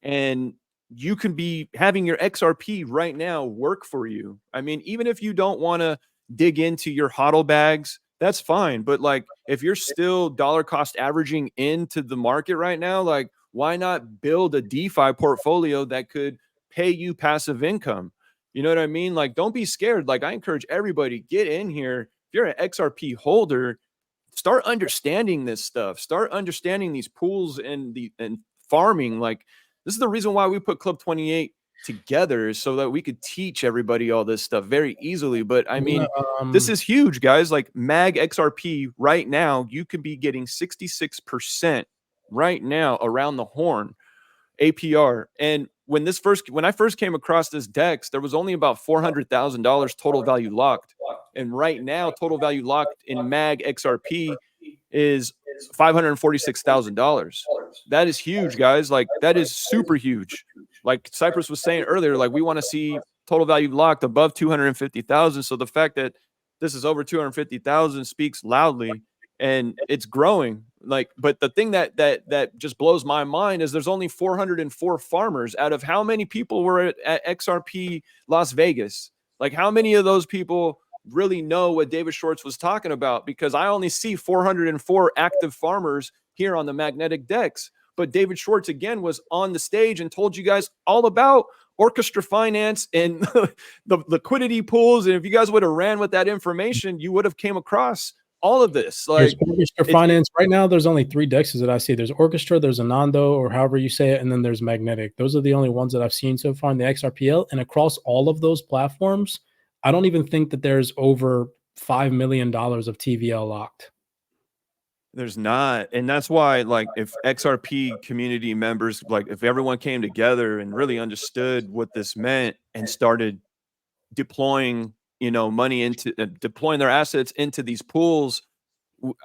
And you can be having your XRP right now work for you. I mean, even if you don't want to dig into your HODL bags, that's fine. But like, if you're still dollar cost averaging into the market right now, like, why not build a DeFi portfolio that could pay you passive income? You know what I mean? Like, don't be scared. Like, I encourage everybody, get in here. If you're an XRP holder, start understanding this stuff. Start understanding these pools and farming. Like, this is the reason why we put Club 28 together, so that we could teach everybody all this stuff very easily. But I mean, this is huge, guys. Like, MAG XRP right now, you could be getting 66% right now around the horn APR. And when I first came across this DEX, there was only about $400,000 total value locked. And right now, total value locked in MAG XRP is $546,000. That is huge, guys. Like, that is super huge. Like Cypress was saying earlier, like, we want to see total value locked above 250,000. So the fact that this is over 250,000 speaks loudly, and it's growing. Like, but the thing that just blows my mind is there's only 404 farmers out of how many people were at XRP Las Vegas. Like, how many of those people really know what David Schwartz was talking about? Because I only see 404 active farmers here on the magnetic DEX. But David Schwartz, again, was on the stage and told you guys all about orchestra finance and the liquidity pools. And if you guys would have ran with that information, you would have came across all of this. Like, orchestra finance right now, there's only 3 DEXs that I see. There's orchestra, there's Anando, or however you say it, and then there's magnetic. Those are the only ones that I've seen so far in the XRPL. And across all of those platforms, I don't even think that there's over $5 million of TVL locked. There's not. And that's why, like, if XRP community members, like, if everyone came together and really understood what this meant and started deploying, money into deploying their assets into these pools,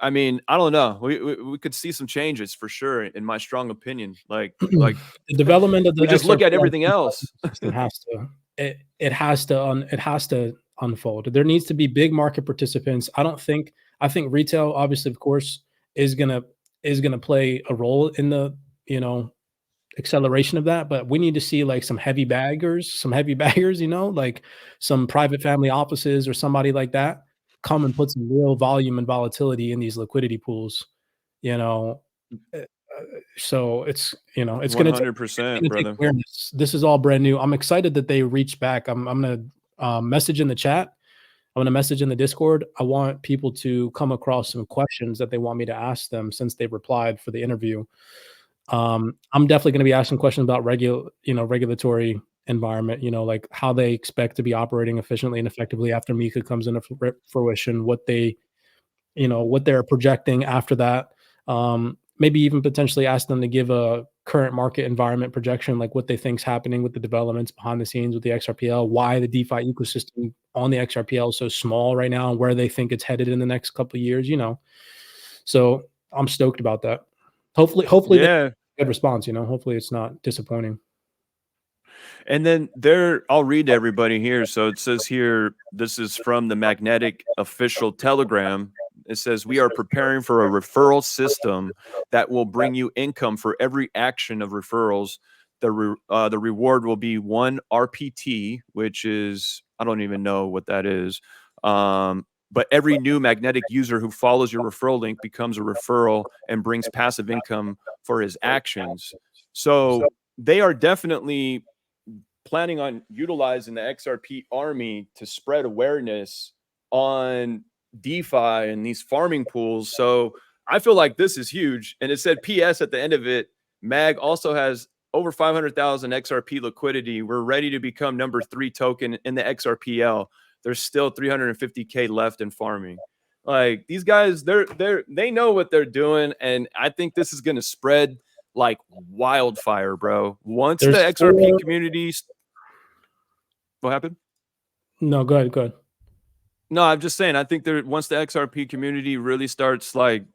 I mean, I don't know. We could see some changes for sure, in my strong opinion. Like the development of the we just look at everything else. It has to unfold. There needs to be big market participants. I think retail, obviously, of course, is gonna play a role in the acceleration of that, but we need to see like some heavy baggers, like some private family offices or somebody like that come and put some real volume and volatility in these liquidity pools. So it's going to 100%, brother. Awareness. This is all brand new. I'm excited that they reached back. I'm going to message in the chat. I'm going to message in the Discord. I want people to come across some questions that they want me to ask them since they replied for the interview. I'm definitely going to be asking questions about regulatory environment, like how they expect to be operating efficiently and effectively after Mika comes into fruition, what they're projecting after that. Maybe even potentially ask them to give a current market environment projection, like what they think is happening with the developments behind the scenes with the XRPL, why the DeFi ecosystem on the XRPL is so small right now, and where they think it's headed in the next couple of years, So I'm stoked about that. Hopefully, Yeah. good response. Hopefully it's not disappointing. And then I'll read to everybody here. So it says here, this is from the Magnetic official Telegram. It says, we are preparing for a referral system that will bring you income for every action of referrals. The reward will be 1 RPT, which is, I don't even know what that is. But every new Magnetic user who follows your referral link becomes a referral and brings passive income for his actions. So they are definitely planning on utilizing the XRP army to spread awareness on DeFi and these farming pools. So I feel like this is huge. And it said PS at the end of it, Mag also has over 500,000 XRP liquidity. We're ready to become number 3 token in the XRPL. There's still 350K left in farming. Like, these guys, they know what they're doing. And I think this is going to spread like wildfire, bro. Once the XRP community, what happened? No, go ahead. No, I'm just saying, I think once the XRP community really starts like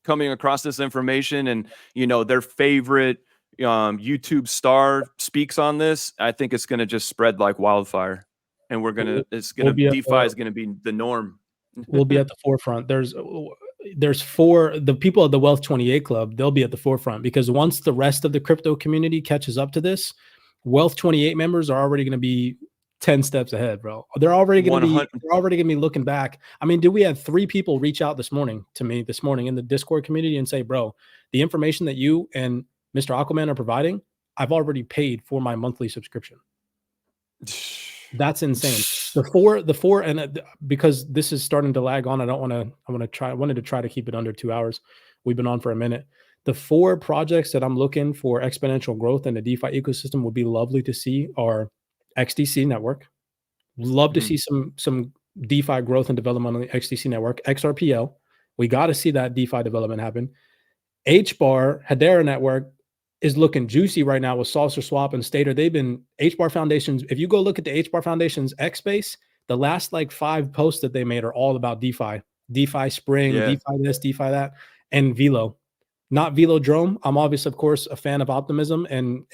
coming across this information and, their favorite YouTube star speaks on this, I think it's going to just spread like wildfire. And DeFi is going to be the norm. We'll be at the forefront. There's the people of the Wealth 28 Club, they'll be at the forefront, because once the rest of the crypto community catches up to this, Wealth 28 members are already going to be 10 steps ahead, bro. They're already going to be looking back. I mean, we had 3 people reach out to me this morning in the Discord community and say, bro, the information that you and Mr. Aquaman are providing, I've already paid for my monthly subscription. That's insane. The four, and because this is starting to lag on, I wanted to try to keep it under 2 hours. We've been on for a minute. The 4 projects that I'm looking for exponential growth in the DeFi ecosystem would be lovely to see are XDC network. Love to see some DeFi growth and development on the XDC network. XRPL, we got to see that DeFi development happen. HBAR, Hedera network is looking juicy right now with Saucer Swap and Stater. They've been HBAR Foundations. If you go look at the HBAR Foundations X space, the last like 5 posts that they made are all about DeFi Spring, DeFi this, DeFi that, and Velo. Not Velodrome. I'm obviously, of course, a fan of Optimism and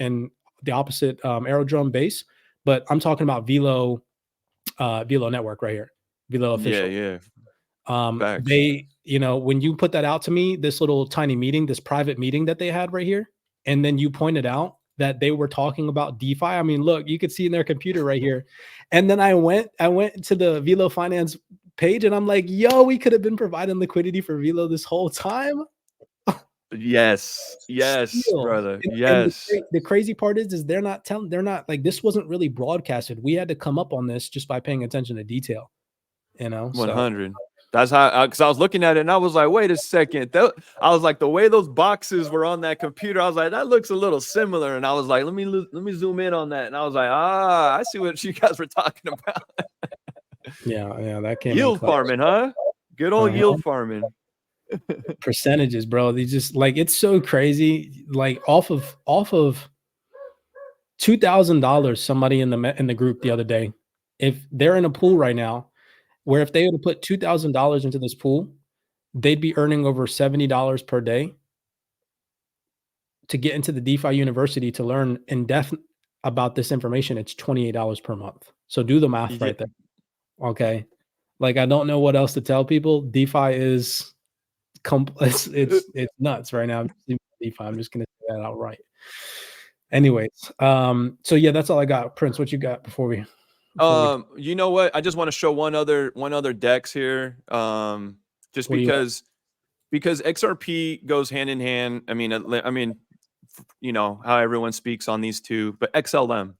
the opposite Aerodrome base, but I'm talking about Velo network right here. Velo official. Yeah. They, when you put that out to me, this little tiny meeting, this private meeting that they had right here, and then you pointed out that they were talking about DeFi. I mean, look, you could see in their computer right here. And then I went to the Velo Finance page and I'm like, yo, we could have been providing liquidity for Velo this whole time. Yes, brother. Yes. And the crazy part is they're not like, this wasn't really broadcasted. We had to come up on this just by paying attention to detail, 100. That's how, because I was looking at it and I was like, wait a second. I was like, the way those boxes were on that computer, I was like, that looks a little similar. And I was like, let me zoom in on that. And I was like, I see what you guys were talking about. Yeah, that came yield farming, huh? Good old yield farming. Percentages, bro. They just like, it's so crazy. Like off of $2,000, somebody in the group the other day, if they're in a pool right now, where if they were to put $2,000 into this pool, they'd be earning over $70 per day to get into the DeFi University to learn in depth about this information. It's $28 per month. So do the math right there. Okay. Like, I don't know what else to tell people. DeFi is it's nuts right now. DeFi. I'm just going to say that outright. Anyways. So yeah, that's all I got. Prince, what you got before we you know what? I just want to show one other DEX here. Just because XRP goes hand in hand. I mean, how everyone speaks on these two, but XLM,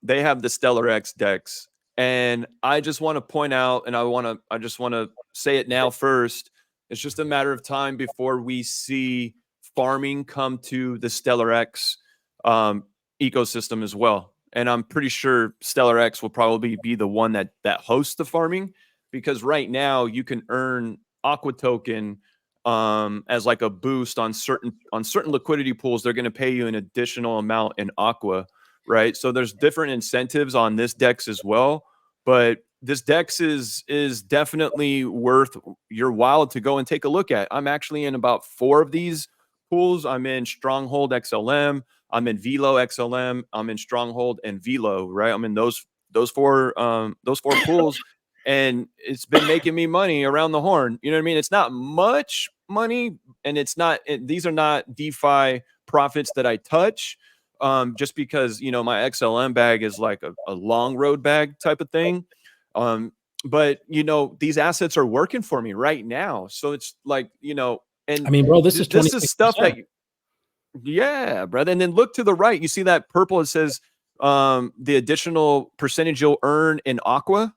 they have the StellarX DEX. And I just want to point out, and I just want to say it now first. It's just a matter of time before we see farming come to the StellarX ecosystem as well. And I'm pretty sure StellarX will probably be the one that hosts the farming, because right now you can earn Aqua token as like a boost on certain liquidity pools. They're going to pay you an additional amount in Aqua, right? So there's different incentives on this DEX as well. But this DEX is definitely worth your while to go and take a look at. I'm actually in about 4 of these pools. I'm in Stronghold XLM. I'm in Velo XLM. I'm in Stronghold and Velo. Right. I'm in those 4 pools, and it's been making me money around the horn. You know what I mean? It's not much money, and these are not DeFi profits that I touch. Just because, you know, my XLM bag is like a long road bag type of thing. But you know, these assets are working for me right now. So it's like, you know, and I mean, bro, this is this is stuff that, yeah, brother. And then look to the right, you see that purple, it says the additional percentage you'll earn in Aqua.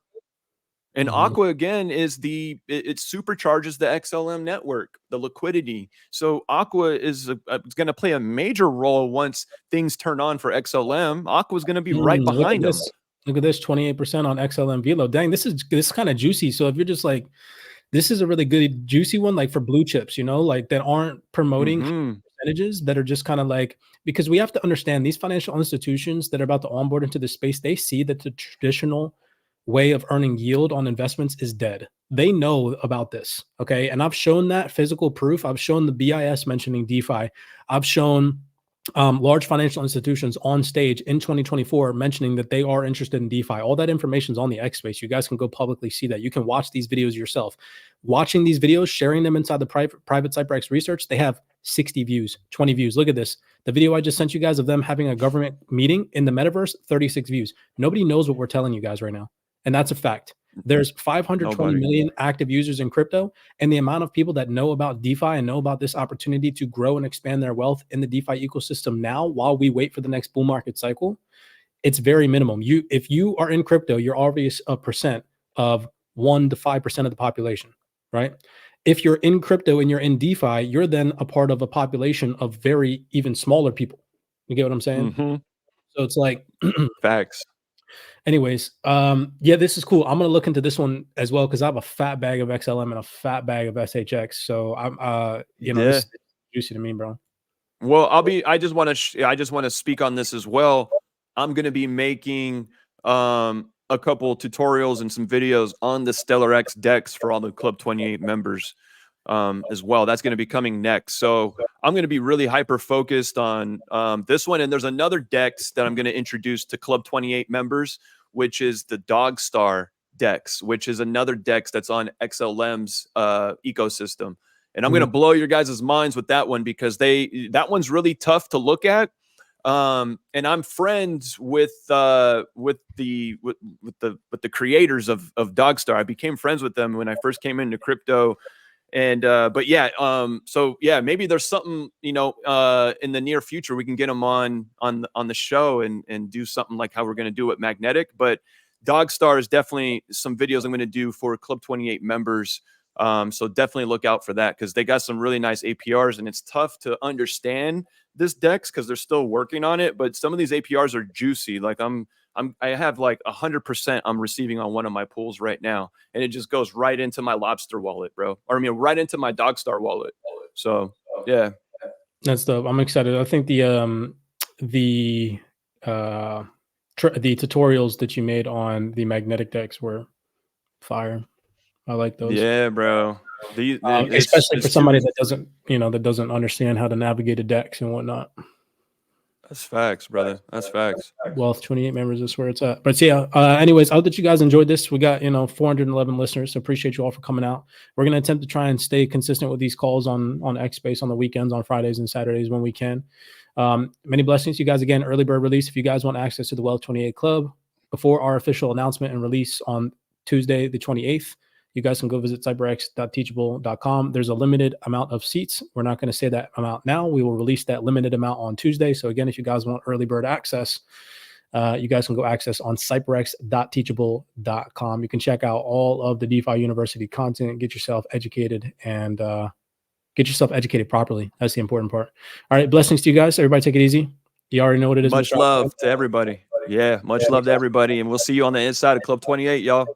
And Aqua again is it supercharges the XLM network, the liquidity. So Aqua is going to play a major role once things turn on for XLM. Aqua is going to be right behind them. Look at this, 28% on XLM Velo. Dang, this is kind of juicy. So if you're just like, this is a really good juicy one, like for blue chips, you know, like that aren't promoting percentages, that are just kind of like, because we have to understand these financial institutions that are about to onboard into the space, they see that the traditional way of earning yield on investments is dead. They know about this. Okay. And I've shown that physical proof. I've shown the BIS mentioning DeFi. I've shown large financial institutions on stage in 2024 mentioning that they are interested in DeFi. All that information is on the X space. You guys can go publicly see that. You can watch these videos yourself. Watching these videos, sharing them inside the private CYPRX research, they have 60 views, 20 views. Look at this. The video I just sent you guys of them having a government meeting in the metaverse, 36 views. Nobody knows what we're telling you guys right now. And that's a fact. There's 520 million active users in crypto, and the amount of people that know about DeFi and know about this opportunity to grow and expand their wealth in the DeFi ecosystem now, while we wait for the next bull market cycle, it's very minimum. If you are in crypto, you're already a percent of 1 to 5% of the population, right? If you're in crypto and you're in DeFi, you're then a part of a population of very even smaller people. You get what I'm saying? So it's like facts. Anyways, yeah, this is cool. I'm gonna look into this one as well because I have a fat bag of XLM and a fat bag of SHX. So I'm, you know, this is juicy to me, bro. Well, I just want to speak on this as well. I'm gonna be making a couple tutorials and some videos on the StellarX DEX for all the Club 28 members as well. That's going to be coming next. So I'm going to be really hyper focused on this one. And there's another DEX that I'm going to introduce to Club 28 members, which is the Dogstar DEX, which is another DEX that's on XLM's ecosystem. And I'm going to blow your guys' minds with that one because that one's really tough to look at. And I'm friends with the creators of Dogstar. I became friends with them when I first came into crypto. And but yeah, so yeah, maybe there's something, you know, in the near future we can get them on the show and do something like how we're going to do it Magnetic. But Dogstar is definitely some videos I'm going to do for Club 28 members. So definitely look out for that because they got some really nice APRs, and it's tough to understand this DEX because they're still working on it. But some of these APRs are juicy. Like I have like 100% I'm receiving on one of my pools right now, and it just goes right into my Lobster wallet, bro. Or I mean, right into my Dogstar wallet. So yeah, that's dope. I'm excited. I think the tutorials that you made on the Magnetic DEX were fire. I like those. Yeah, bro. Especially for somebody that doesn't, you know, that doesn't understand how to navigate a DEX and whatnot. That's facts, brother. That's facts. Wealth 28 members is where it's at. But yeah, anyways, I hope that you guys enjoyed this. We got, you know, 411 listeners. So appreciate you all for coming out. We're going to attempt to try and stay consistent with these calls on X Space on the weekends, on Fridays and Saturdays when we can. Many blessings to you guys again. Early bird release. If you guys want access to the Wealth 28 Club before our official announcement and release on Tuesday, the 28th, you guys can go visit CYPRX.teachable.com. There's a limited amount of seats. We're not going to say that amount now. We will release that limited amount on Tuesday. So again, if you guys want early bird access, you guys can go access on CYPRX.teachable.com. You can check out all of the DeFi University content, get yourself educated, and get yourself educated properly. That's the important part. All right. Blessings to you guys. Everybody take it easy. You already know what it is. Much love to everybody. Yeah. Much love to everybody. And we'll see you on the inside of Club 28, y'all.